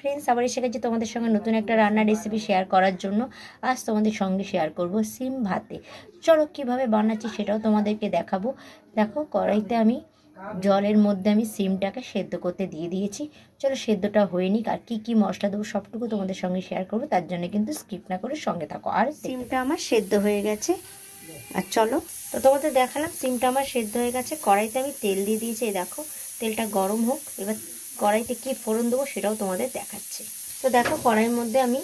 Friends, আবার এসে গেছি তোমাদের সঙ্গে নতুন একটা রান্নার রেসিপি শেয়ার করার জন্য। আজ তোমাদের সঙ্গে শেয়ার করব সিম ভাতে। চলো কীভাবে বানাচ্ছি সেটাও তোমাদেরকে দেখাবো। দেখো কড়াইতে আমি জলের মধ্যে আমি সিমটাকে সেদ্ধ করতে দিয়ে দিয়েছি। চলো সেদ্ধটা হয়ে নিক, আর কী কী মশলা দেবো সবটুকু তোমাদের সঙ্গে শেয়ার করবো, তার জন্য কিন্তু স্কিপ না করে সঙ্গে থাকো। আর সিমটা আমার সেদ্ধ হয়ে গেছে। আর চলো, তো তোমাদের দেখালাম সিমটা আমার সেদ্ধ হয়ে গেছে। কড়াইতে আমি তেল দিয়ে দিয়েছি, দেখো তেলটা গরম হোক। এবার কড়াইতে কি ফোড়ন দেবো সেটাও তোমাদের দেখাচ্ছি। তো দেখো কড়াইয়ের মধ্যে আমি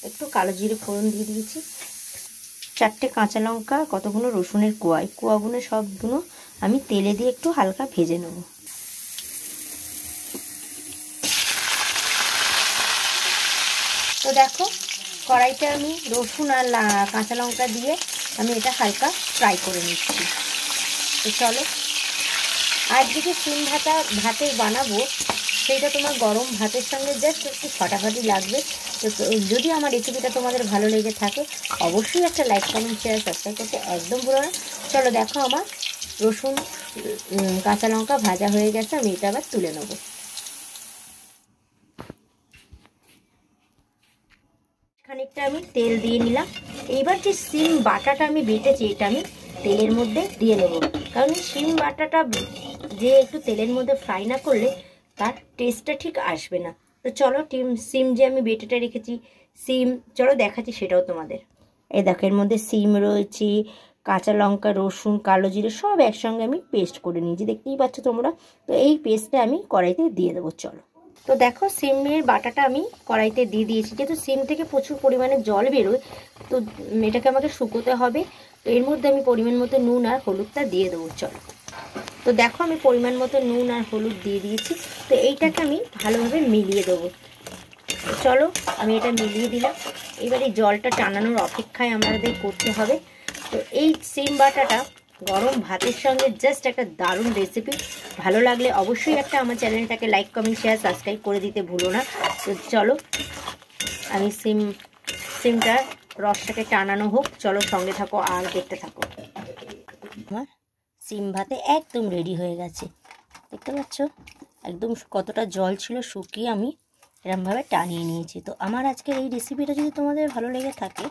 একটু কালো জিরে ফোড়ন দিয়ে দিয়েছি, 4টে কাঁচা লঙ্কা, কতগুলো রসুনের কোয়াগুলো সবগুলো আমি তেলে দিয়ে একটু হালকা ভেজে নেব। তো দেখো কড়াইতে আমি রসুন আর কাঁচা লঙ্কা দিয়ে আমি এটা হালকা ফ্রাই করে নিচ্ছি। তো চলো, আজকে যে সিম ভাতে বানাবো সেইটা তোমার গরম ভাতের সঙ্গে জাস্ট একটু ফাটাফাটি লাগবে। তো যদি আমার রেসিপিটা তোমাদের ভালো লেগে থাকে অবশ্যই একটা লাইক, কমেন্ট, শেয়ার, সাবস্ক্রাইব করতে একদম ভুলো না। চলো দেখো আমার রসুন কাঁচা লঙ্কা ভাজা হয়ে গেছে, আমি এটা আবার তুলে নেব। খানিকটা আমি তেল দিয়ে নিলাম। এইবার যে সিম বাটাটা আমি বেটেছি এটা আমি তেলের মধ্যে দিয়ে দেবো, কারণ সিম বাটাটা যে একটু তেলের মধ্যে ফ্রাই না করলে তার টেস্টটা ঠিক আসবে না। তো চলো সিম যে আমি বেটেটা রেখেছি, সিম চলো দেখাচ্ছি সেটাও তোমাদের। এই দেখো এর মধ্যে সিম রয়েছে, কাঁচা লঙ্কা, রসুন, কালো জিরে সব একসঙ্গে আমি পেস্ট করে নিয়েছি, দেখতেই পাচ্ছ তোমরা। তো এই পেস্টটা আমি কড়াইতে দিয়ে দেবো। চলো, তো দেখো সিমের বাটাটা আমি কড়াইতে দিয়ে দিয়েছি। যেহেতু সিম থেকে প্রচুর পরিমাণে জল বেরোয়, তো এটাকে আমাকে শুকোতে হবে। তো এর মধ্যে আমি পরিমাণ মতো নুন আর হলুদটা দিয়ে দেবো। চলো, তো দেখো আমি পরিমাণ মতো নুন আর হলুদ দিয়ে দিয়েছি। তো এইটাকে আমি ভালোভাবে মিলিয়ে দেবো। চলো আমি এটা মিলিয়ে দিলাম। এবার এই জলটা টানানোর অপেক্ষায় আমাদের করতে হবে। তো এই সিম বাটাটা গরম ভাতের সঙ্গে জাস্ট একটা দারুণ রেসিপি। ভালো লাগলে অবশ্যই একটা আমার চ্যানেলটাকে লাইক, কমেন্ট, শেয়ার, সাবস্ক্রাইব করে দিতে ভুলো না। তো চলো আমি সিমটা রসটাকে টানানো হোক, চলো সঙ্গে থাকো আর দেখতে থাকো। আমার সিম ভাতে একদম রেডি হয়ে গেছে, দেখতে পাচ্ছ একদম কতটা জল ছিল শুকিয়ে আমি এরমভাবে টানিয়ে নিয়েছি। তো আমার আজকের এই রেসিপিটা যদি তোমাদের ভালো লেগে থাকে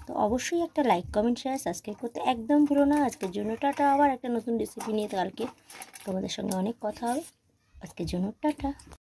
তো অবশ্যই একটা লাইক, কমেন্ট, শেয়ার, সাবস্ক্রাইব করতে একদম ভুলো না। আজকের জন্য টাটা, আবার একটা নতুন রেসিপি নিয়ে কালকে তোমাদের সঙ্গে অনেক কথা হবে। আজকের জন্য টাটা।